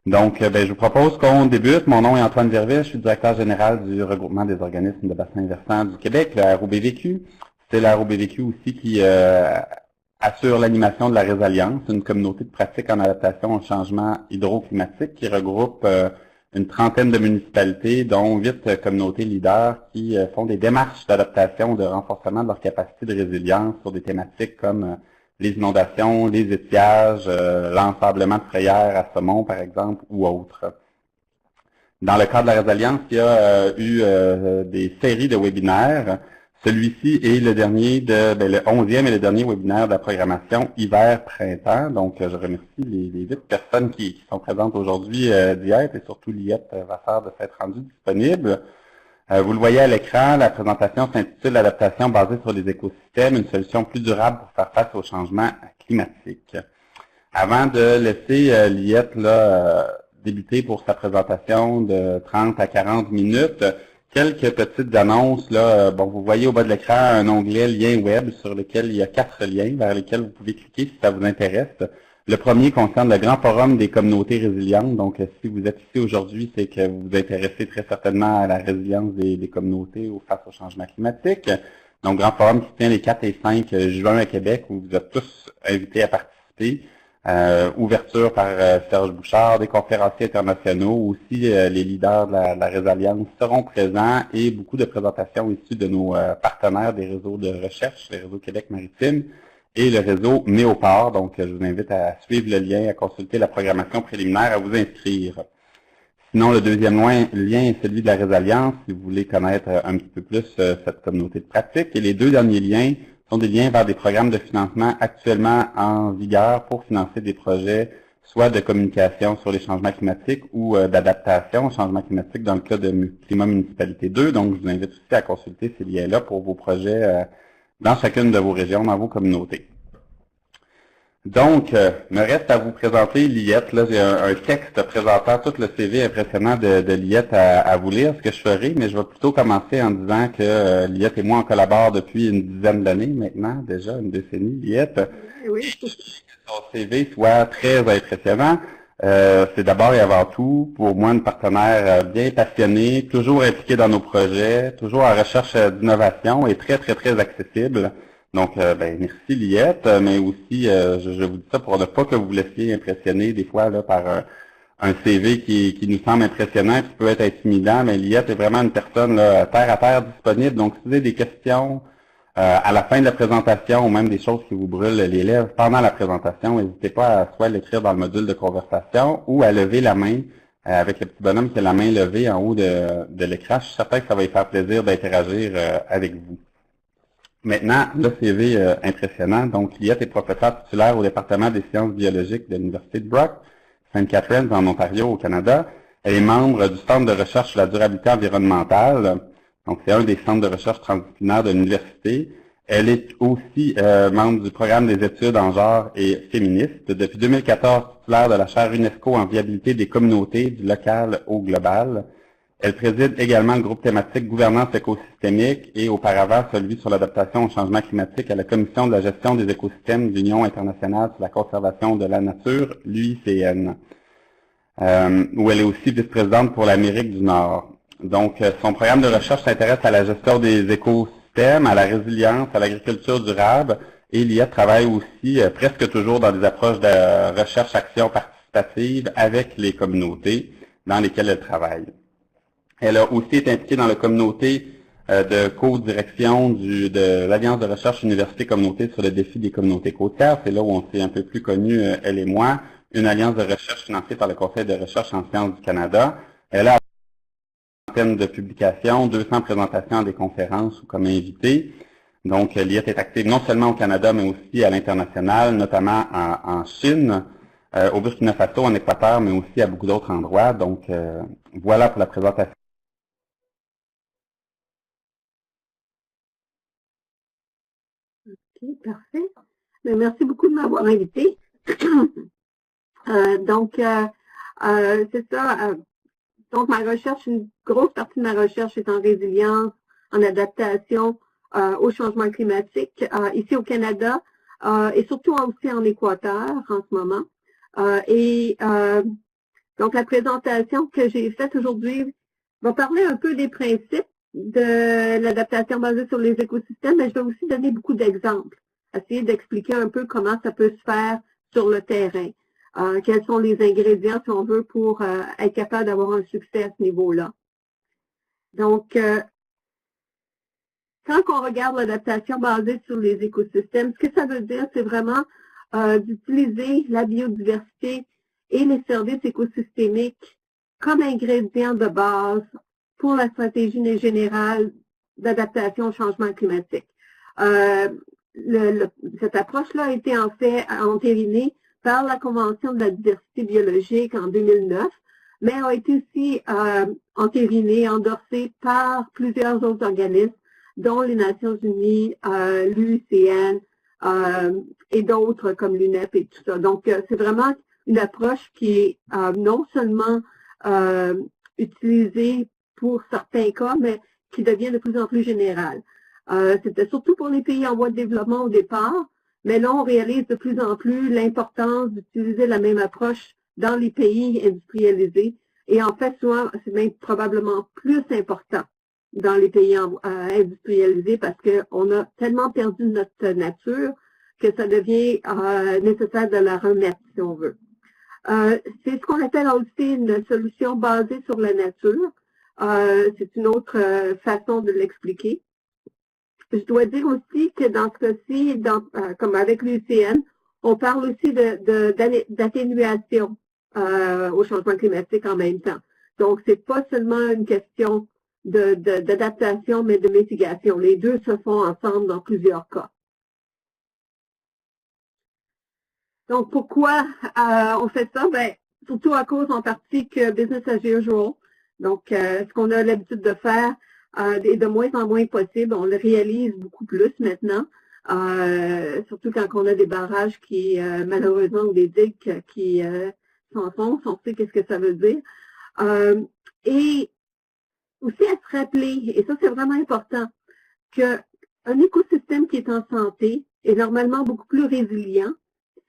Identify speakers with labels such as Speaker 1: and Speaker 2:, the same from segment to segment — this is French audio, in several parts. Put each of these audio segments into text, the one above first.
Speaker 1: Donc, je vous propose qu'on débute. Mon nom est Antoine Verville, je suis directeur général du regroupement des organismes de bassin versant du Québec, le ROBVQ. C'est la ROBVQ aussi qui assure l'animation de la Résilience, une communauté de pratique en adaptation au changement hydroclimatique qui regroupe une trentaine de municipalités, dont 8 communautés leaders qui font des démarches d'adaptation, de renforcement de leur capacité de résilience sur des thématiques comme les inondations, les étiages, l'ensablement de frayères à saumon, par exemple, ou autres. Dans le cadre de la résilience, il y a eu des séries de webinaires. Celui-ci est le dernier le 11e et le dernier webinaire de la programmation hiver-printemps. Donc, je remercie les 8 personnes qui sont présentes aujourd'hui d'y être, et surtout Liette Vasseur de s'être rendue disponible. Vous le voyez à l'écran, la présentation s'intitule « L'adaptation basée sur les écosystèmes, une solution plus durable pour faire face au changement climatique ». Avant de laisser Liette débuter pour sa présentation de 30 à 40 minutes, quelques petites annonces. Vous voyez au bas de l'écran un onglet « Lien web » sur lequel il y a 4 liens vers lesquels vous pouvez cliquer si ça vous intéresse. Le premier concerne le Grand Forum des communautés résilientes. Donc, si vous êtes ici aujourd'hui, c'est que vous vous intéressez très certainement à la résilience des communautés face au changement climatique. Donc, Grand Forum qui se tient les 4 et 5 juin à Québec, où vous êtes tous invités à participer. Ouverture par Serge Bouchard, des conférenciers internationaux, aussi les leaders de la résilience seront présents et beaucoup de présentations issues de nos partenaires des réseaux de recherche, le réseau Québec Maritime et le réseau Méoport. Donc, je vous invite à suivre le lien, à consulter la programmation préliminaire, à vous inscrire. Sinon, le deuxième lien est celui de la résilience, si vous voulez connaître un petit peu plus cette communauté de pratique. Et les 2 derniers liens sont des liens vers des programmes de financement actuellement en vigueur pour financer des projets, soit de communication sur les changements climatiques ou d'adaptation aux changements climatiques dans le cas de Climat Municipalité 2. Donc, je vous invite aussi à consulter ces liens-là pour vos projets dans chacune de vos régions, dans vos communautés. Donc, me reste à vous présenter Liette. Là, j'ai un texte présentant tout le CV impressionnant de Liette à vous lire, ce que je ferai, mais je vais plutôt commencer en disant que Liette et moi, on collabore depuis une dizaine d'années maintenant, déjà une décennie, Liette.
Speaker 2: Oui.
Speaker 1: Et que son CV soit très impressionnant. C'est d'abord et avant tout, pour moi, une partenaire bien passionnée, toujours impliquée dans nos projets, toujours en recherche d'innovation et très, très, très accessible. Donc, merci Liette, mais aussi, je vous dis ça pour ne pas que vous vous laissiez impressionner des fois par un CV qui nous semble impressionnant, qui peut être intimidant, mais Liette est vraiment une personne terre à terre disponible. Donc, si vous avez des questions à la fin de la présentation ou même des choses qui vous brûlent les lèvres pendant la présentation, n'hésitez pas à soit l'écrire dans le module de conversation ou à lever la main avec le petit bonhomme qui a la main levée en haut de l'écran. Je suis certain que ça va lui faire plaisir d'interagir avec vous. Maintenant, le CV impressionnant. Donc, Liette est professeure titulaire au département des sciences biologiques de l'Université de Brock, St. Catharines, en Ontario, au Canada. Elle est membre du Centre de recherche sur la durabilité environnementale. Donc, c'est un des centres de recherche transdisciplinaires de l'université. Elle est aussi membre du programme des études en genre et féministe. Depuis 2014, titulaire de la chaire UNESCO en viabilité des communautés du local au global. Elle préside également le groupe thématique gouvernance écosystémique et auparavant celui sur l'adaptation au changement climatique à la Commission de la gestion des écosystèmes de l'Union internationale sur la conservation de la nature, l'UICN, où elle est aussi vice-présidente pour l'Amérique du Nord. Donc, son programme de recherche s'intéresse à la gestion des écosystèmes, à la résilience, à l'agriculture durable, et Liette travaille aussi presque toujours dans des approches de recherche-action participative avec les communautés dans lesquelles elle travaille. Elle a aussi été impliquée dans la communauté de co-direction de l'Alliance de recherche Université-Communauté sur le défi des communautés côtières. C'est là où on s'est un peu plus connus, elle et moi, une alliance de recherche financée par le Conseil de recherche en sciences du Canada. Elle a une centaine de publications, 200 présentations à des conférences ou comme invitée. Donc, Liette est active non seulement au Canada, mais aussi à l'international, notamment en Chine, au Burkina Faso, en Équateur, mais aussi à beaucoup d'autres endroits. Donc, voilà pour la présentation.
Speaker 2: OK, parfait. Mais merci beaucoup de m'avoir invité. C'est ça. Donc, ma recherche, une grosse partie de ma recherche est en résilience, en adaptation au changement climatique, ici au Canada et surtout aussi en Équateur en ce moment. Donc, la présentation que j'ai faite aujourd'hui va parler un peu des principes de l'adaptation basée sur les écosystèmes, mais je vais aussi donner beaucoup d'exemples, essayer d'expliquer un peu comment ça peut se faire sur le terrain, quels sont les ingrédients, si on veut, pour être capable d'avoir un succès à ce niveau-là. Donc, quand on regarde l'adaptation basée sur les écosystèmes, ce que ça veut dire, c'est vraiment d'utiliser la biodiversité et les services écosystémiques comme ingrédients de base pour la stratégie générale d'adaptation au changement climatique. Cette approche-là a été en fait entérinée par la Convention de la diversité biologique en 2009, mais a été aussi entérinée, endorsée par plusieurs autres organismes, dont les Nations Unies, l'UICN et d'autres comme l'UNEP et tout ça. Donc, c'est vraiment une approche qui est non seulement utilisée pour certains cas, mais qui devient de plus en plus générale. C'était surtout pour les pays en voie de développement au départ, mais là, on réalise de plus en plus l'importance d'utiliser la même approche dans les pays industrialisés. Et en fait, souvent, c'est même probablement plus important dans les pays industrialisés parce qu'on a tellement perdu notre nature que ça devient nécessaire de la remettre, si on veut. C'est ce qu'on appelle aussi une solution basée sur la nature. C'est une autre façon de l'expliquer. Je dois dire aussi que dans ce cas-ci, comme avec l'UICN, on parle aussi d'atténuation au changement climatique en même temps. Donc, c'est pas seulement une question d'adaptation, mais de mitigation. Les deux se font ensemble dans plusieurs cas. Donc, pourquoi on fait ça? Ben, surtout à cause en partie que business as usual. Donc, ce qu'on a l'habitude de faire est de moins en moins possible. On le réalise beaucoup plus maintenant, surtout quand on a des barrages qui, malheureusement, ou des digues qui s'enfoncent. On sait qu'est-ce que ça veut dire. Et aussi à se rappeler, et ça c'est vraiment important, qu'un écosystème qui est en santé est normalement beaucoup plus résilient.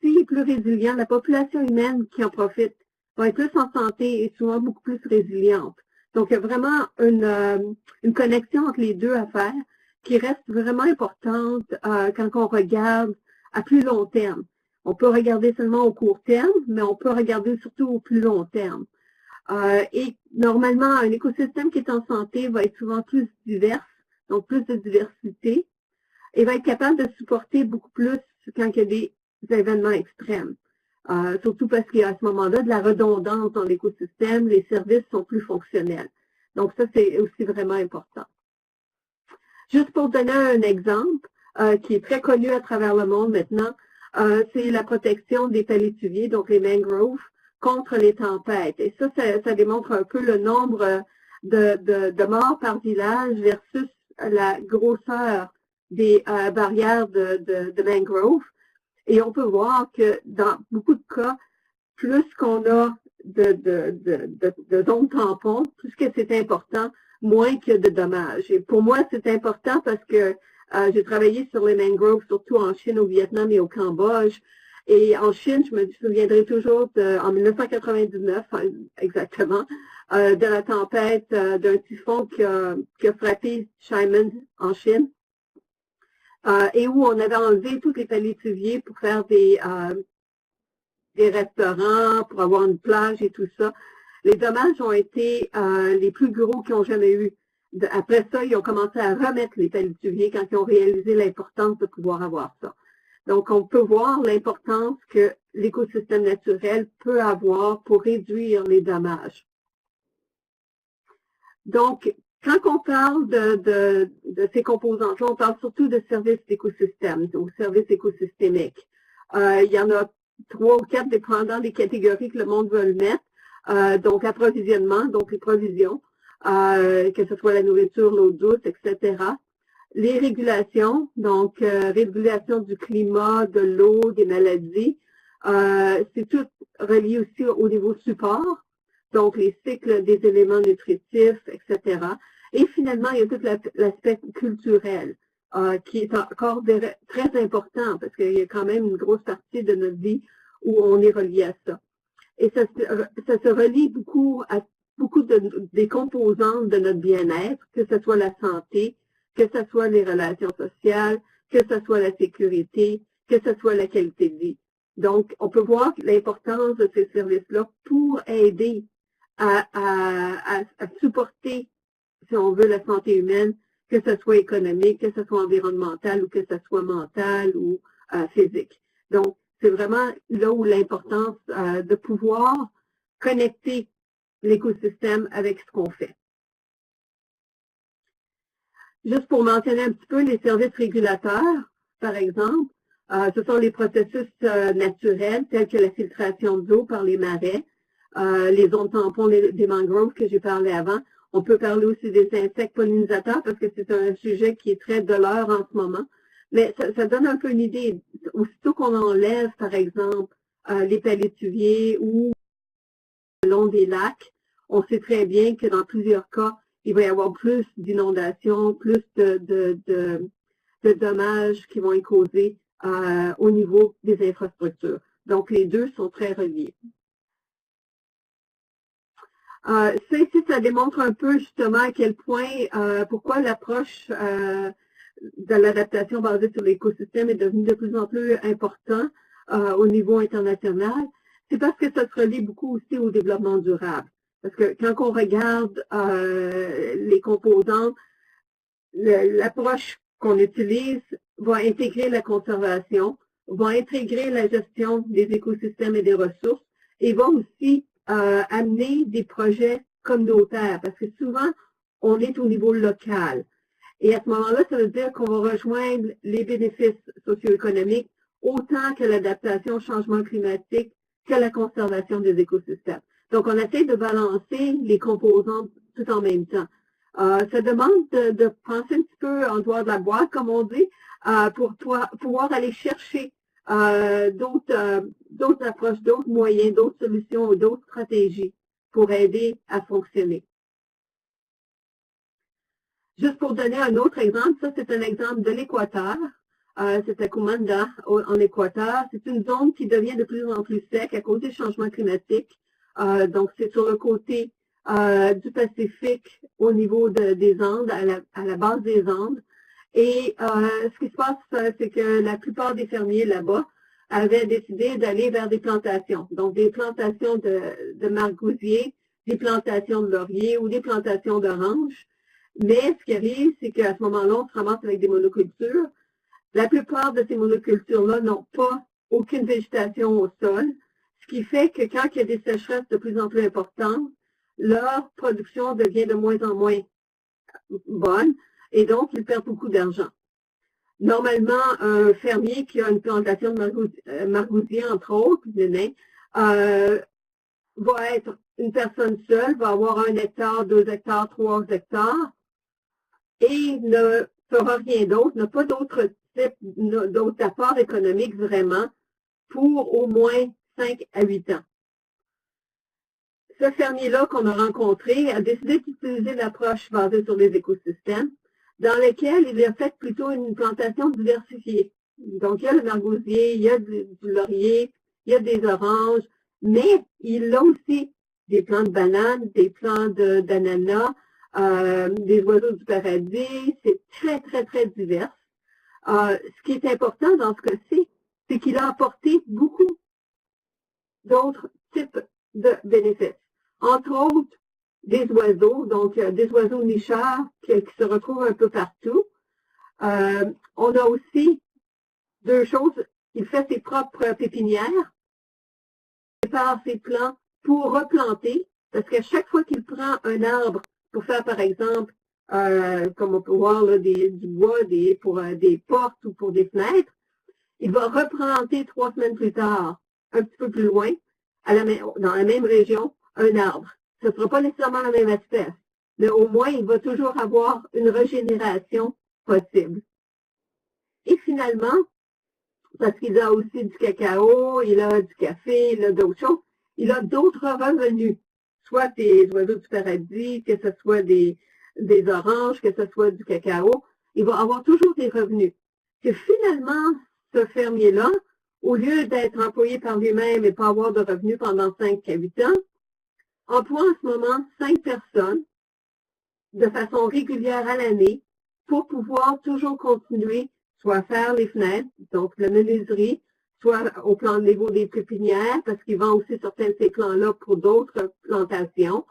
Speaker 2: S'il est plus résilient, la population humaine qui en profite va être plus en santé et souvent beaucoup plus résiliente. Donc, il y a vraiment une connexion entre les deux à faire qui reste vraiment importante quand on regarde à plus long terme. On peut regarder seulement au court terme, mais on peut regarder surtout au plus long terme. Et normalement, un écosystème qui est en santé va être souvent plus divers, donc plus de diversité, et va être capable de supporter beaucoup plus quand il y a des événements extrêmes. Surtout parce qu'il y a à ce moment-là de la redondance dans l'écosystème, les services sont plus fonctionnels. Donc ça, c'est aussi vraiment important. Juste pour donner un exemple qui est très connu à travers le monde maintenant, c'est la protection des palétuviers, donc les mangroves, contre les tempêtes. Et ça démontre un peu le nombre de morts par village versus la grosseur des barrières de mangroves. Et on peut voir que dans beaucoup de cas, plus qu'on a de zones tampons, plus que c'est important, moins que de dommages. Et pour moi, c'est important parce que j'ai travaillé sur les mangroves, surtout en Chine, au Vietnam et au Cambodge. Et en Chine, je me souviendrai toujours en 1999, exactement, de la tempête d'un typhon qui a frappé Xiamen en Chine. Et où on avait enlevé tous les palétuviers pour faire des restaurants, pour avoir une plage et tout ça. Les dommages ont été les plus gros qu'ils ont jamais eu. Après ça, ils ont commencé à remettre les palétuviers quand ils ont réalisé l'importance de pouvoir avoir ça. Donc, on peut voir l'importance que l'écosystème naturel peut avoir pour réduire les dommages. Donc, quand on parle de ces composantes-là, on parle surtout de services d'écosystème, ou services écosystémiques. Il y en a 3 ou 4 dépendant des catégories que le monde veut mettre. Donc, approvisionnement, donc les provisions, que ce soit la nourriture, l'eau douce, etc. Les régulations, donc régulation du climat, de l'eau, des maladies. C'est tout relié aussi au niveau support, donc les cycles des éléments nutritifs, etc. Et finalement, il y a tout l'aspect culturel qui est encore très important parce qu'il y a quand même une grosse partie de notre vie où on est relié à ça. et ça se relie beaucoup à beaucoup des composantes de notre bien-être, que ce soit la santé, que ce soit les relations sociales, que ce soit la sécurité, que ce soit la qualité de vie. Donc, on peut voir l'importance de ces services-là pour aider à supporter, si on veut, la santé humaine, que ce soit économique, que ce soit environnemental ou que ce soit mental ou physique. Donc, c'est vraiment là où l'importance de pouvoir connecter l'écosystème avec ce qu'on fait. Juste pour mentionner un petit peu les services régulateurs, par exemple, ce sont les processus naturels tels que la filtration d'eau par les marais, les zones tampons des mangroves que j'ai parlé avant. On peut parler aussi des insectes pollinisateurs parce que c'est un sujet qui est très de l'heure en ce moment. Mais ça donne un peu une idée. Aussitôt qu'on enlève, par exemple, les palétuviers ou le long des lacs, on sait très bien que dans plusieurs cas, il va y avoir plus d'inondations, plus de dommages qui vont être causés au niveau des infrastructures. Donc, les deux sont très reliés. Ça ici, ça démontre un peu justement à quel point, pourquoi l'approche de l'adaptation basée sur l'écosystème est devenue de plus en plus important au niveau international. C'est parce que ça se relie beaucoup aussi au développement durable. Parce que quand on regarde les composantes, l'approche qu'on utilise va intégrer la conservation, va intégrer la gestion des écosystèmes et des ressources et va aussi amener des projets communautaires parce que souvent, on est au niveau local. Et à ce moment-là, ça veut dire qu'on va rejoindre les bénéfices socio-économiques autant que l'adaptation au changement climatique que la conservation des écosystèmes. Donc, on essaie de balancer les composantes tout en même temps. Ça demande de penser un petit peu en dehors de la boîte, comme on dit, pour pouvoir aller chercher d'autres approches, d'autres moyens, d'autres solutions, d'autres stratégies pour aider à fonctionner. Juste pour donner un autre exemple, ça c'est un exemple de l'Équateur. C'est à Comanda, en Équateur. C'est une zone qui devient de plus en plus sec à cause des changements climatiques. Donc c'est sur le côté du Pacifique au niveau des Andes, à la base des Andes. Et ce qui se passe, c'est que la plupart des fermiers là-bas avaient décidé d'aller vers des plantations. Donc des plantations de margousiers, des plantations de lauriers ou des plantations d'oranges. Mais ce qui arrive, c'est qu'à ce moment-là, on se ramasse avec des monocultures. La plupart de ces monocultures-là n'ont pas aucune végétation au sol, ce qui fait que quand il y a des sécheresses de plus en plus importantes, leur production devient de moins en moins bonne et donc ils perdent beaucoup d'argent. Normalement, un fermier qui a une plantation de margousier, entre autres, va être une personne seule, va avoir 1 hectare, 2 hectares, 3 hectares et ne fera rien d'autre, n'a pas d'autres apports économiques vraiment pour au moins 5 à 8 ans. Ce fermier-là qu'on a rencontré a décidé d'utiliser l'approche basée sur les écosystèmes, dans lequel il a fait plutôt une plantation diversifiée. Donc, il y a le margousier, il y a du laurier, il y a des oranges, mais il a aussi des plants de bananes, des plants d'ananas, des oiseaux du paradis. C'est très, très, très divers. Ce qui est important dans ce cas-ci, c'est qu'il a apporté beaucoup d'autres types de bénéfices. Entre autres, des oiseaux, donc des oiseaux nicheurs qui se retrouvent un peu partout. On a aussi deux choses. Il fait ses propres pépinières, il prépare ses plants pour replanter, parce qu'à chaque fois qu'il prend un arbre pour faire, par exemple, comme on peut voir là, du bois pour des portes ou pour des fenêtres, il va replanter 3 semaines plus tard, un petit peu plus loin, dans la même région, un arbre. Ce ne sera pas nécessairement la même espèce, mais au moins, il va toujours avoir une régénération possible. Et finalement, parce qu'il a aussi du cacao, il a du café, il a d'autres choses, il a d'autres revenus, soit des oiseaux du paradis, que ce soit des oranges, que ce soit du cacao, il va avoir toujours des revenus. Et finalement, ce fermier-là, au lieu d'être employé par lui-même et pas avoir de revenus pendant 5 à 8 ans, emploie en ce moment 5 personnes de façon régulière à l'année pour pouvoir toujours continuer soit à faire les fenêtres, donc la menuiserie, soit au plan de niveau des pépinières, parce qu'il vend aussi certains de ces plans-là pour d'autres plantations,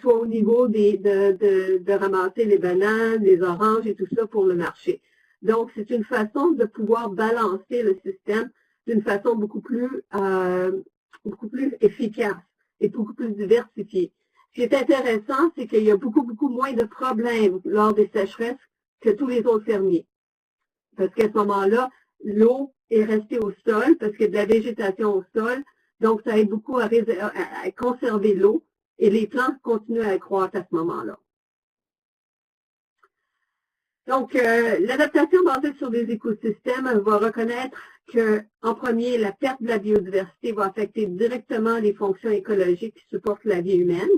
Speaker 2: soit au niveau de ramasser les bananes, les oranges et tout ça pour le marché. Donc, c'est une façon de pouvoir balancer le système d'une façon beaucoup plus efficace et beaucoup plus diversifiée. Ce qui est intéressant, c'est qu'il y a beaucoup moins de problèmes lors des sécheresses que tous les autres fermiers. Parce qu'à ce moment-là, l'eau est restée au sol, parce qu'il y a de la végétation au sol, donc ça aide beaucoup à conserver l'eau, et les plantes continuent à croître à ce moment-là. Donc, l'adaptation basée sur des écosystèmes va reconnaître que, en premier, la perte de la biodiversité va affecter directement les fonctions écologiques qui supportent la vie humaine,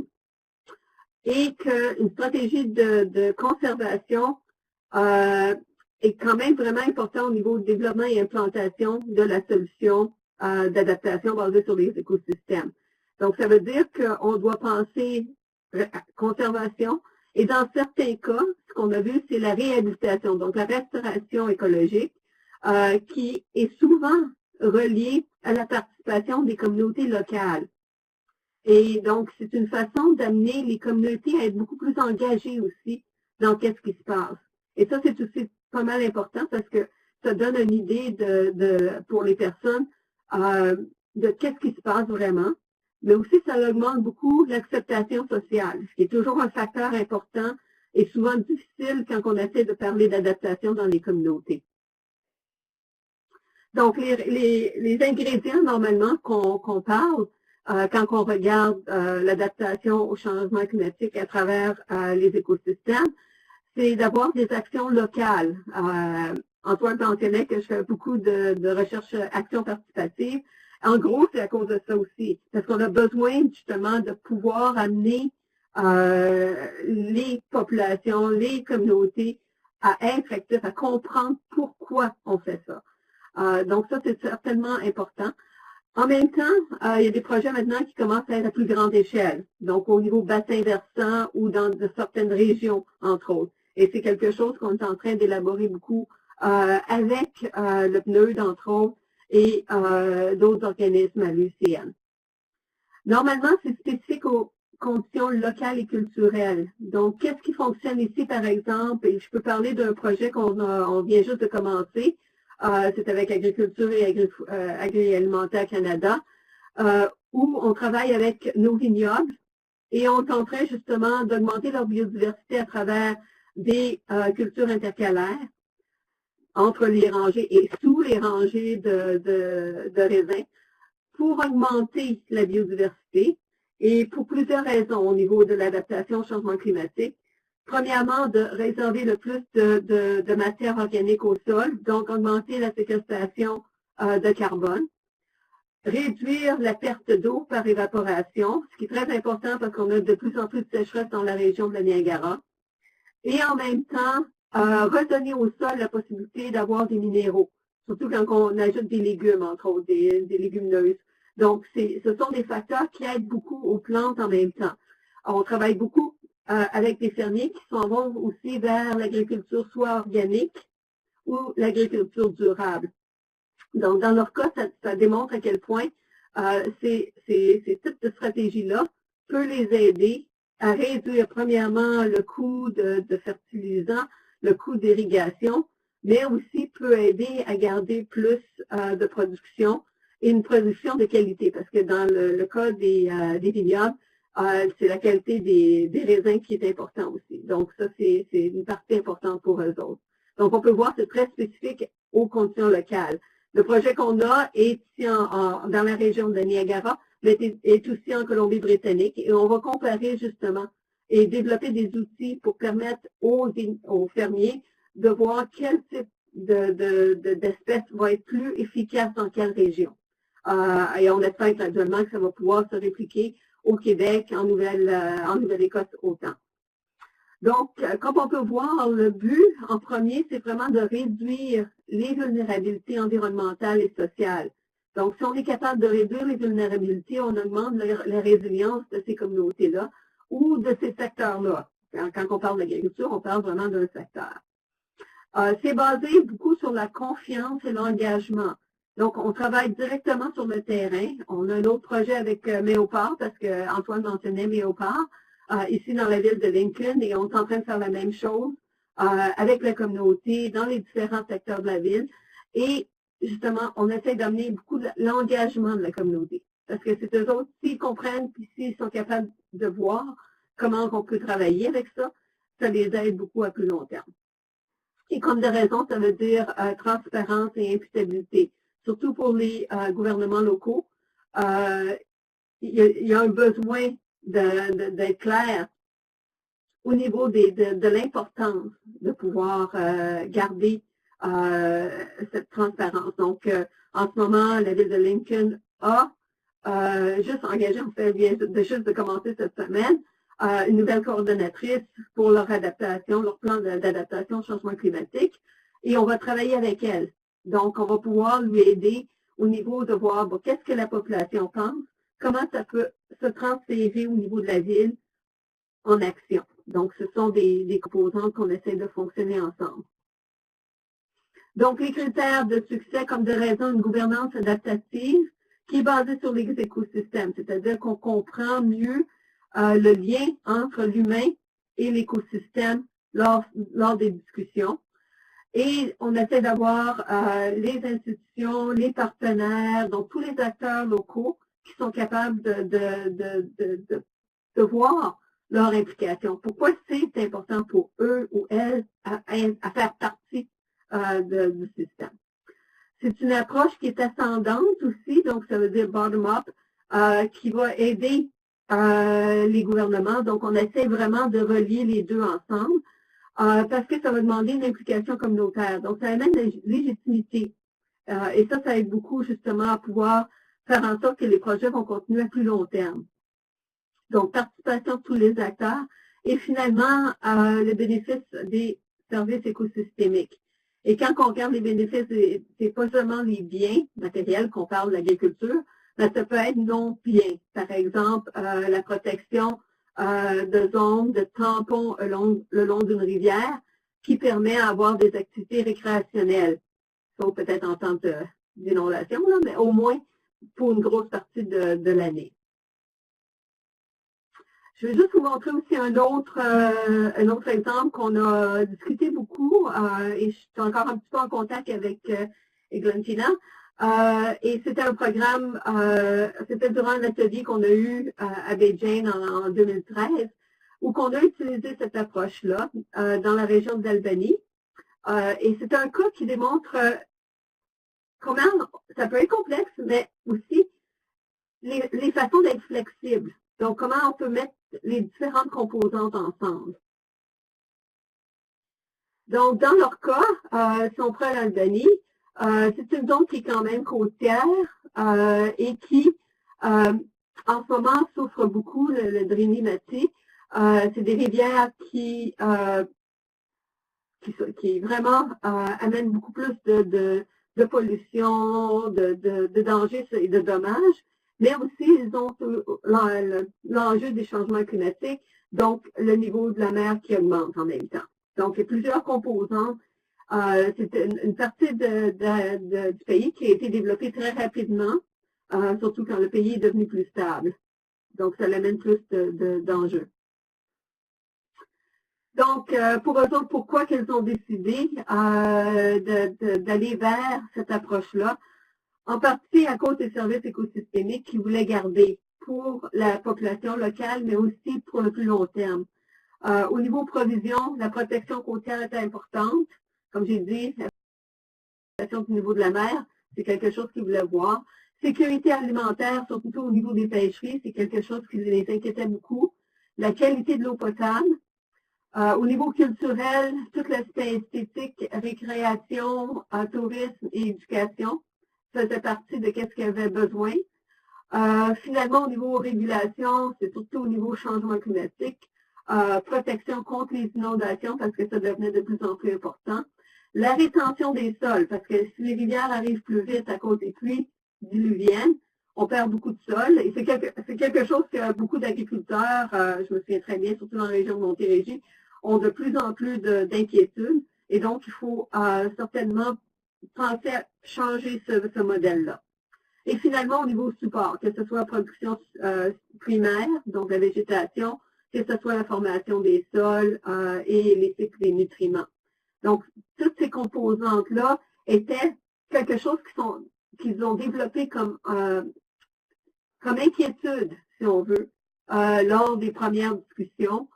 Speaker 2: et qu'une stratégie de conservation est quand même vraiment importante au niveau de développement et implantation de la solution d'adaptation basée sur les écosystèmes. Donc, ça veut dire qu'on doit penser conservation, et dans certains cas, ce qu'on a vu, c'est la réhabilitation, donc la restauration écologique, qui est souvent reliée à la participation des communautés locales. Et donc, c'est une façon d'amener les communautés à être beaucoup plus engagées aussi dans qu'est-ce qui se passe. Et ça, c'est aussi pas mal important parce que ça donne une idée pour les personnes de qu'est-ce qui se passe vraiment. Mais aussi, ça augmente beaucoup l'acceptation sociale, ce qui est toujours un facteur important et souvent difficile quand on essaie de parler d'adaptation dans les communautés. Donc, les ingrédients, normalement, qu'on parle, quand on regarde l'adaptation au changement climatique à travers les écosystèmes, c'est d'avoir des actions locales. Antoine mentionnait que je fais beaucoup de recherche actions participatives. En gros, c'est à cause de ça aussi, parce qu'on a besoin justement de pouvoir amener les populations, les communautés à être actifs, à comprendre pourquoi on fait ça. Donc ça, c'est certainement important. En même temps, il y a des projets maintenant qui commencent à être à plus grande échelle, donc au niveau bassin versant ou dans certaines régions, entre autres. Et c'est quelque chose qu'on est en train d'élaborer beaucoup avec le PNUD, entre autres, et d'autres organismes à l'UCN. Normalement, c'est spécifique aux conditions locales et culturelles. Donc, qu'est-ce qui fonctionne ici, par exemple? Et je peux parler d'un projet qu'on vient juste de commencer. C'est avec Agriculture et Agroalimentaire Canada, où on travaille avec nos vignobles et on est en train justement d'augmenter leur biodiversité à travers des cultures intercalaires entre les rangées et sous les rangées de raisins pour augmenter la biodiversité et pour plusieurs raisons au niveau de l'adaptation au changement climatique. Premièrement, de réserver le plus de matière organique au sol, donc augmenter la séquestration de carbone, réduire la perte d'eau par évaporation, ce qui est très important parce qu'on a de plus en plus de sécheresse dans la région de la Niagara, et en même temps, redonner au sol la possibilité d'avoir des minéraux, surtout quand on ajoute des légumes, entre autres, des légumineuses. Donc, ce sont des facteurs qui aident beaucoup aux plantes en même temps. On travaille beaucoup avec des fermiers qui s'en vont aussi vers l'agriculture soit organique ou l'agriculture durable. Donc, dans leur cas, ça démontre à quel point ces types de stratégies-là peuvent les aider à réduire premièrement le coût de fertilisants, le coût d'irrigation, mais aussi peut aider à garder plus de production et une production de qualité, parce que dans le cas des vignobles, c'est la qualité des raisins qui est important aussi. Donc, ça, c'est une partie importante pour eux autres. Donc, on peut voir, c'est très spécifique aux conditions locales. Le projet qu'on a est ici dans la région de Niagara, mais est aussi en Colombie-Britannique, et on va comparer justement et développer des outils pour permettre aux fermiers de voir quel type d'espèce va être plus efficace dans quelle région. Et on espère graduellement que ça va pouvoir se répliquer au Québec, en Nouvelle-Écosse autant. Donc, comme on peut voir, le but en premier, c'est vraiment de réduire les vulnérabilités environnementales et sociales. Donc, si on est capable de réduire les vulnérabilités, on augmente la résilience de ces communautés-là ou de ces secteurs-là. Quand on parle d'agriculture, on parle vraiment d'un secteur. C'est basé beaucoup sur la confiance et l'engagement. Donc, on travaille directement sur le terrain. On a un autre projet avec Méopard, parce qu'Antoine mentionnait Méopard, ici dans la ville de Lincoln, et on est en train de faire la même chose avec la communauté dans les différents secteurs de la ville. Et justement, on essaie d'amener beaucoup de l'engagement de la communauté. Parce que c'est eux autres, s'ils comprennent, puis s'ils sont capables de voir comment on peut travailler avec ça, ça les aide beaucoup à plus long terme. Et comme de raison, ça veut dire transparence et imputabilité. Surtout pour les gouvernements locaux, il y a un besoin d'être clair au niveau de l'importance de pouvoir garder cette transparence. Donc, en ce moment, la ville de Lincoln a juste engagé, en fait, vient juste de commencer cette semaine, une nouvelle coordonnatrice pour leur adaptation, leur plan d'adaptation au changement climatique, et on va travailler avec elle. Donc, on va pouvoir lui aider au niveau de voir qu'est-ce que la population pense, comment ça peut se transférer au niveau de la ville en action. Donc, ce sont des composantes qu'on essaie de fonctionner ensemble. Donc, les critères de succès, comme de raison, une gouvernance adaptative qui est basée sur les écosystèmes, c'est-à-dire qu'on comprend mieux le lien entre l'humain et l'écosystème lors des discussions. Et on essaie d'avoir les institutions, les partenaires, donc tous les acteurs locaux qui sont capables de voir leur implication. Pourquoi c'est important pour eux ou elles à faire partie du système. C'est une approche qui est ascendante aussi, donc ça veut dire bottom-up, qui va aider les gouvernements. Donc, on essaie vraiment de relier les deux ensemble parce que ça va demander une implication communautaire. Donc, ça amène la légitimité. Et ça aide beaucoup justement à pouvoir faire en sorte que les projets vont continuer à plus long terme. Donc, participation de tous les acteurs et finalement, le bénéfice des services écosystémiques. Et quand on regarde les bénéfices, c'est pas seulement les biens matériels qu'on parle de l'agriculture, mais ça peut être non-biens. Par exemple, la protection de zones, de tampons le long d'une rivière qui permet d'avoir des activités récréationnelles. Sauf peut-être en temps d'inondation, mais au moins pour une grosse partie de l'année. Je vais juste vous montrer aussi un autre exemple qu'on a discuté beaucoup et je suis encore un petit peu en contact avec Eglantina. Et c'était un programme, c'était durant un atelier qu'on a eu à Beijing en 2013, où qu'on a utilisé cette approche-là dans la région d'Albanie. Et c'est un cas qui démontre comment ça peut être complexe, mais aussi les façons d'être flexibles. Donc, comment on peut mettre les différentes composantes ensemble. Donc, dans leur cas, si on prend l'Albanie, c'est une zone qui est quand même côtière et qui, en ce moment, souffre beaucoup le Drini-Mati. C'est des rivières qui vraiment amènent beaucoup plus de pollution, de dangers et de dommages. Mais aussi, ils ont l'enjeu des changements climatiques, donc le niveau de la mer qui augmente en même temps. Donc, il y a plusieurs composantes. C'est une partie du pays qui a été développée très rapidement, surtout quand le pays est devenu plus stable. Donc, ça amène plus d'enjeux. Donc, pour eux autres, pourquoi qu'ils ont décidé d'aller vers cette approche-là? En partie à cause des services écosystémiques qu'ils voulaient garder pour la population locale, mais aussi pour le plus long terme. Au niveau provision, la protection côtière est importante. Comme j'ai dit, la protection du niveau de la mer, c'est quelque chose qu'ils voulaient voir. Sécurité alimentaire, surtout au niveau des pêcheries, c'est quelque chose qui les inquiétait beaucoup. La qualité de l'eau potable. Au niveau culturel, tout l'aspect esthétique, récréation, tourisme et éducation faisait partie de ce qu'il y avait besoin. Finalement, au niveau régulation, c'est surtout au niveau changement climatique. protection contre les inondations parce que ça devenait de plus en plus important. La rétention des sols, parce que si les rivières arrivent plus vite à cause des pluies diluviennes, on perd beaucoup de sol. Et c'est quelque chose que beaucoup d'agriculteurs, je me souviens très bien, surtout dans la région de Montérégie, ont de plus en plus d'inquiétudes. Et donc, il faut certainement penser à changer ce modèle-là. Et finalement, au niveau support, que ce soit la production primaire, donc la végétation, que ce soit la formation des sols et les cycles des nutriments. Donc, toutes ces composantes-là étaient quelque chose qu'ils ont développé comme inquiétude, si on veut, lors des premières discussions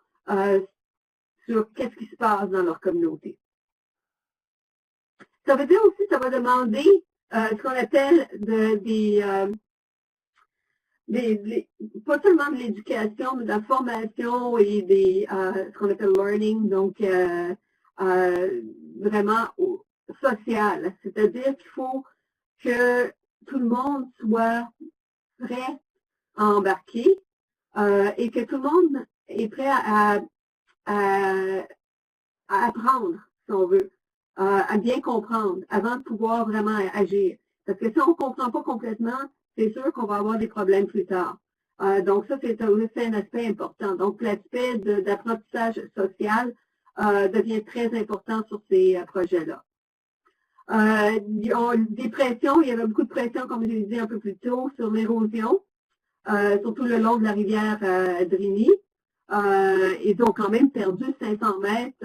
Speaker 2: sur qu'est-ce qui se passe dans leur communauté. Ça veut dire aussi, ça va demander ce qu'on appelle pas seulement de l'éducation, mais de la formation et ce qu'on appelle learning, donc vraiment social. C'est-à-dire qu'il faut que tout le monde soit prêt à embarquer et que tout le monde est prêt à apprendre, si on veut, à bien comprendre avant de pouvoir vraiment agir. Parce que si on ne comprend pas complètement, c'est sûr qu'on va avoir des problèmes plus tard. Donc ça, c'est un aspect important. Donc l'aspect d'apprentissage social devient très important sur ces projets-là. Des pressions, il y avait beaucoup de pressions, comme je l'ai dit un peu plus tôt, sur l'érosion, surtout le long de la rivière Driny. Ils ont quand même perdu 500 mètres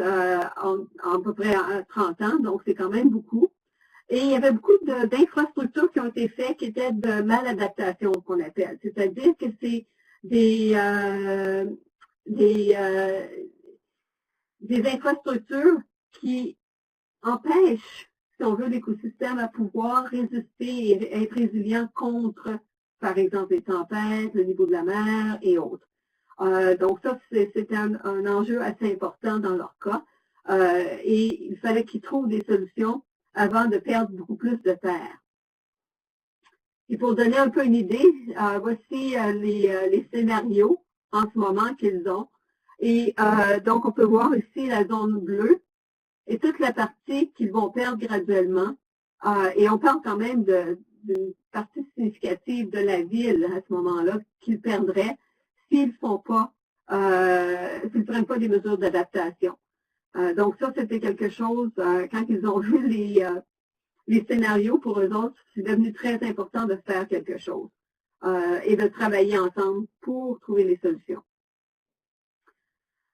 Speaker 2: en à peu près 30 ans, donc c'est quand même beaucoup. Et il y avait beaucoup d'infrastructures qui ont été faites qui étaient de maladaptation, qu'on appelle. C'est-à-dire que c'est des infrastructures qui empêchent, si on veut, l'écosystème à pouvoir résister et être résilient contre, par exemple, les tempêtes, le niveau de la mer et autres. Donc ça, c'était un enjeu assez important dans leur cas. Et il fallait qu'ils trouvent des solutions avant de perdre beaucoup plus de terre. Et pour donner un peu une idée, voici les scénarios en ce moment qu'ils ont. Et donc, on peut voir ici la zone bleue et toute la partie qu'ils vont perdre graduellement. Et on parle quand même d'une partie significative de la ville à ce moment-là qu'ils perdraient s'ils ne prennent pas des mesures d'adaptation. Donc ça, c'était quelque chose, quand ils ont vu les scénarios, pour eux autres, c'est devenu très important de faire quelque chose et de travailler ensemble pour trouver les solutions.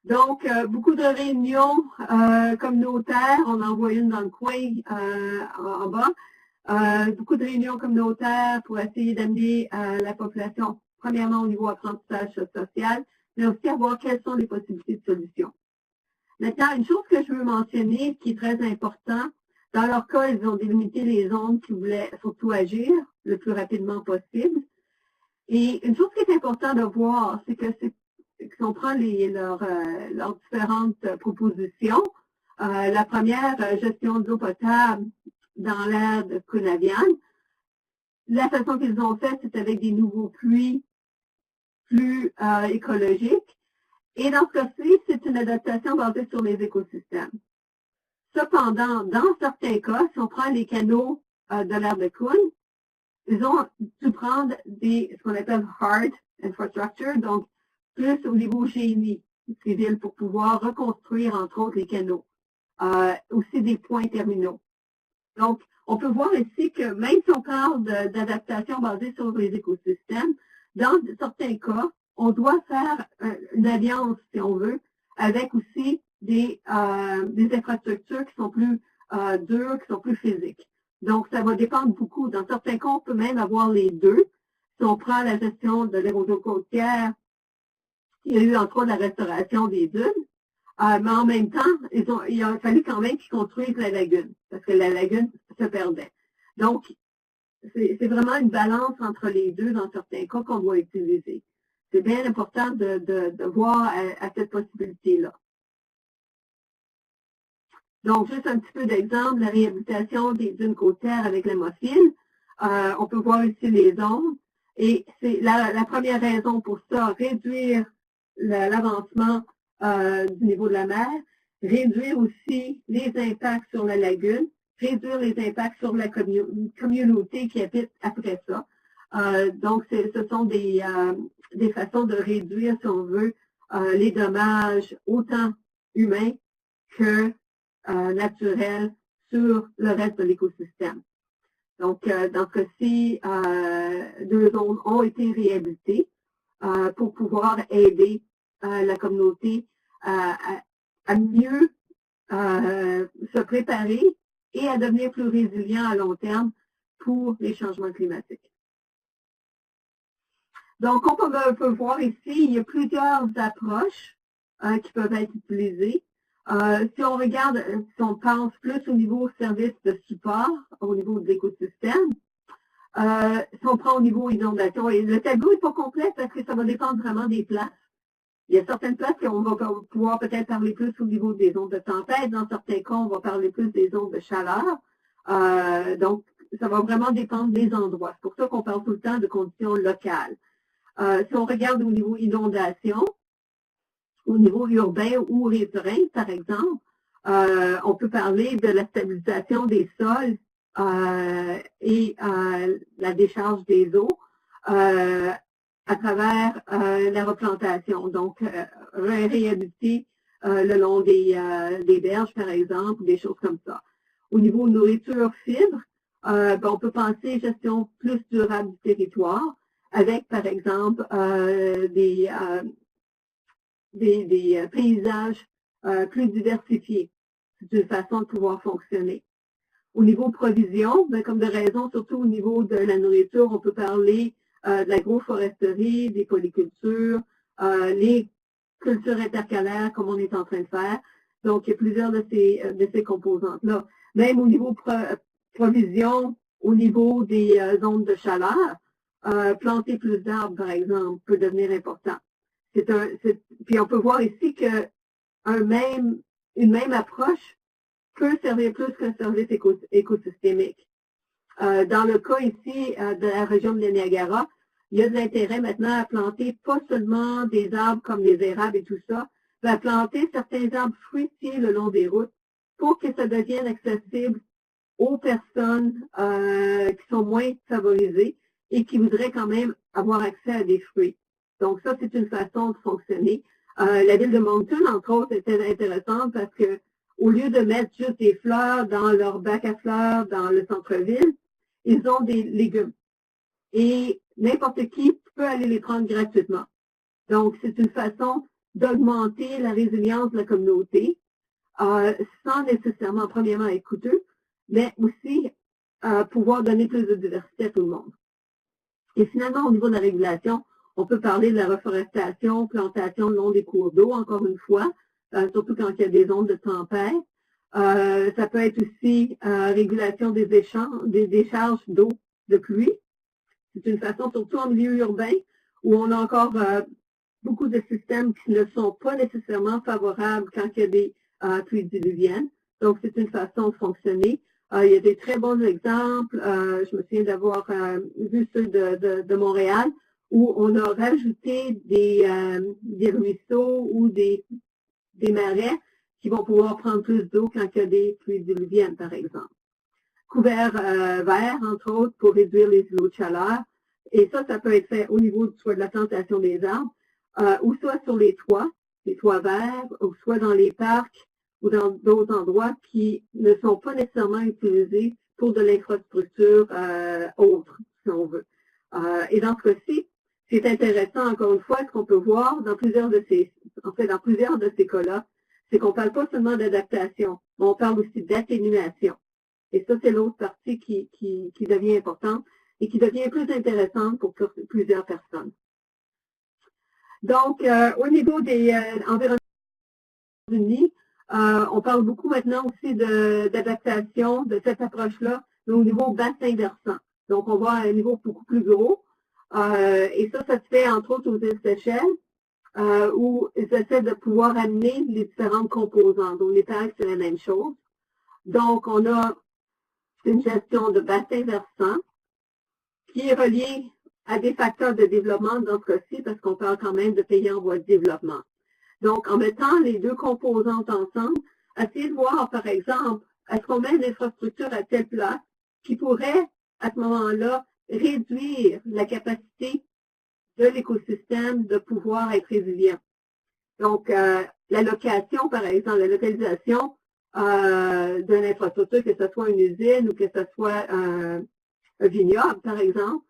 Speaker 2: Donc, beaucoup de réunions communautaires, on en voit une dans le coin en bas, beaucoup de réunions communautaires pour essayer d'amener la population, premièrement au niveau apprentissage social, mais aussi à voir quelles sont les possibilités de solutions. Maintenant, une chose que je veux mentionner, qui est très important, dans leur cas, ils ont délimité les zones qui voulaient surtout agir le plus rapidement possible. Et une chose qui est importante de voir, c'est que si on prend leurs différentes propositions, la première, gestion de l'eau potable dans l'ère de Cunavian, la façon qu'ils ont fait, c'est avec des nouveaux puits plus écologiques. Et dans ce cas-ci, c'est une adaptation basée sur les écosystèmes. Cependant, dans certains cas, si on prend les canaux de l'ère de Kuhn, ils ont dû prendre ce qu'on appelle hard infrastructure, donc plus au niveau génie civil pour pouvoir reconstruire, entre autres, les canaux. Aussi des points terminaux. Donc, on peut voir ici que même si on parle d'adaptation basée sur les écosystèmes, dans certains cas, on doit faire une alliance, si on veut, avec aussi des infrastructures qui sont plus dures, qui sont plus physiques. Donc, ça va dépendre beaucoup. Dans certains cas, on peut même avoir les deux. Si on prend la gestion de l'érosion côtière, il y a eu entre autres la restauration des dunes, mais en même temps, il a fallu quand même qu'ils construisent la lagune, parce que la lagune se perdait. Donc, c'est vraiment une balance entre les deux dans certains cas qu'on doit utiliser. C'est bien important de voir à cette possibilité-là. Donc, juste un petit peu d'exemple, la réhabilitation des dunes côtières avec l'hémophile. On peut voir ici les zones. Et c'est la première raison pour ça, réduire l'avancement du niveau de la mer, réduire aussi les impacts sur la lagune, réduire les impacts sur la communauté qui habite après ça. Donc, ce sont des façons de réduire, si on veut, les dommages autant humains que naturels sur le reste de l'écosystème. Donc, dans ce cas-ci, 2 zones ont été réhabilitées pour pouvoir aider la communauté à mieux se préparer et à devenir plus résilient à long terme pour les changements climatiques. Donc, comme on peut voir ici, il y a plusieurs approches qui peuvent être utilisées. Si on regarde, si on pense plus au niveau service de support, au niveau de l'écosystème, si on prend au niveau inondation, et le tableau n'est pas complet parce que ça va dépendre vraiment des places. Il y a certaines places qu'on va pouvoir peut-être parler plus au niveau des ondes de tempête. Dans certains cas, on va parler plus des ondes de chaleur. Donc, ça va vraiment dépendre des endroits. C'est pour ça qu'on parle tout le temps de conditions locales. Si on regarde au niveau inondation, au niveau urbain ou riverain, par exemple, on peut parler de la stabilisation des sols et la décharge des eaux à travers la replantation. Donc, réhabiliter le long des berges, par exemple, des choses comme ça. Au niveau nourriture fibre, on peut penser gestion plus durable du territoire avec, par exemple, des paysages plus diversifiés. C'est une façon de pouvoir fonctionner. Au niveau provision, comme de raison, surtout au niveau de la nourriture, on peut parler de l'agroforesterie, des polycultures, les cultures intercalaires comme on est en train de faire. Donc, il y a plusieurs de ces composantes-là. Même au niveau provision, au niveau des zones de chaleur, planter plus d'arbres, par exemple, peut devenir important. Puis on peut voir ici que une même approche peut servir plus qu'un service écosystémique. Dans le cas ici de la région de Niagara, il y a de l'intérêt maintenant à planter pas seulement des arbres comme les érables et tout ça, mais à planter certains arbres fruitiers le long des routes pour que ça devienne accessible aux personnes qui sont moins favorisées et qui voudraient quand même avoir accès à des fruits. Donc ça, c'est une façon de fonctionner. La ville de Moncton, entre autres, était intéressante parce que au lieu de mettre juste des fleurs dans leur bac à fleurs dans le centre-ville, ils ont des légumes. Et n'importe qui peut aller les prendre gratuitement. Donc, c'est une façon d'augmenter la résilience de la communauté, sans nécessairement, premièrement, être coûteux, mais aussi pouvoir donner plus de diversité à tout le monde. Et finalement, au niveau de la régulation, on peut parler de la reforestation, plantation le long des cours d'eau, encore une fois, surtout quand il y a des ondes de tempête. Ça peut être aussi régulation des décharges d'eau de pluie. C'est une façon, surtout en milieu urbain, où on a encore beaucoup de systèmes qui ne sont pas nécessairement favorables quand il y a des pluies diluviennes. Donc, c'est une façon de fonctionner. Il y a des très bons exemples. Je me souviens d'avoir vu ceux de Montréal, où on a rajouté des ruisseaux ou des marais qui vont pouvoir prendre plus d'eau quand il y a des pluies diluviennes, par exemple. Couverts verts, entre autres, pour réduire les îlots de chaleur. Et ça peut être fait au niveau soit de la plantation des arbres, ou soit sur les toits verts, ou soit dans les parcs ou dans d'autres endroits qui ne sont pas nécessairement utilisés pour de l'infrastructure autre, si on veut. Et dans ce cas-ci, c'est intéressant, encore une fois, ce qu'on peut voir dans plusieurs de ces cas-là, c'est qu'on ne parle pas seulement d'adaptation, mais on parle aussi d'atténuation. Et ça, c'est l'autre partie qui devient importante et qui devient plus intéressante pour plusieurs personnes. Donc, au niveau des environnements unis, on parle beaucoup maintenant aussi d'adaptation de cette approche-là, mais au niveau bassin versant. Donc, on va à un niveau beaucoup plus gros. Et ça se fait entre autres aux îles Seychelles, où ils essaient de pouvoir amener les différentes composantes. Donc, les tags, c'est la même chose. Donc, on a une gestion de bassin versant qui est reliée à des facteurs de développement dans ce cas-ci, parce qu'on parle quand même de pays en voie de développement. Donc, en mettant les deux composantes ensemble, essayez de voir, par exemple, est-ce qu'on met l'infrastructure à telle place qui pourrait, à ce moment-là, réduire la capacité de l'écosystème de pouvoir être résilient. Donc, la location, par exemple, la localisation d'une infrastructure, que ce soit une usine ou que ce soit un vignoble, par exemple,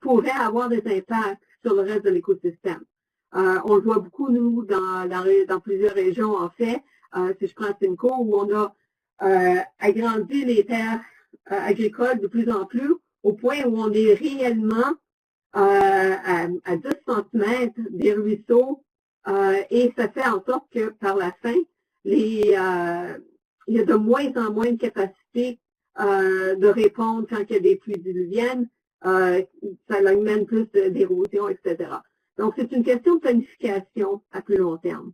Speaker 2: pourrait avoir des impacts sur le reste de l'écosystème. On le voit beaucoup, nous, dans plusieurs régions, en fait. Si je prends Simcoe, où on a agrandi les terres agricoles de plus en plus, au point où on est réellement à 10 cm des ruisseaux, et ça fait en sorte que, par la fin, il y a de moins en moins de capacité de répondre quand il y a des pluies diluviennes, ça amène plus d'érosion, etc. Donc, c'est une question de planification à plus long terme.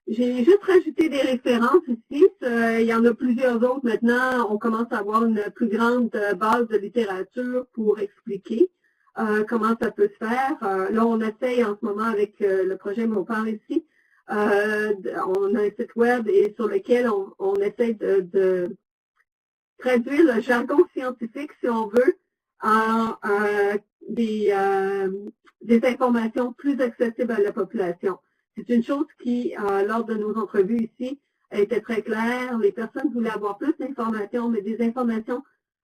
Speaker 2: J'ai juste rajouté des références ici. Il y en a plusieurs autres maintenant. On commence à avoir une plus grande base de littérature pour expliquer comment ça peut se faire. Là, on essaye en ce moment avec le projet dont on parle ici. On a un site web sur lequel on essaie de traduire le jargon scientifique, si on veut, en des informations plus accessibles à la population. C'est une chose qui, lors de nos entrevues ici, était très claire. Les personnes voulaient avoir plus d'informations, mais des informations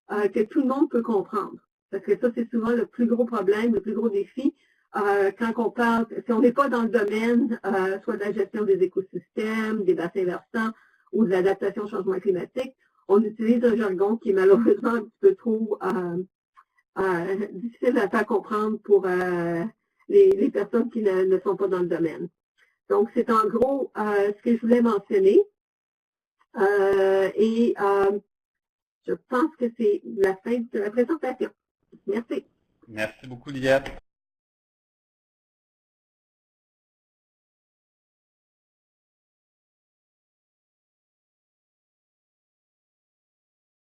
Speaker 2: que tout le monde peut comprendre. Parce que ça, c'est souvent le plus gros problème, le plus gros défi. Quand on parle, si on n'est pas dans le domaine, soit de la gestion des écosystèmes, des bassins versants ou de l'adaptation au changement climatique, on utilise un jargon qui est malheureusement un petit peu trop difficile à faire comprendre pour les personnes qui ne sont pas dans le domaine. Donc, c'est en gros ce que je voulais mentionner. Je pense que c'est la fin de la présentation. Merci.
Speaker 1: Merci beaucoup, Liette.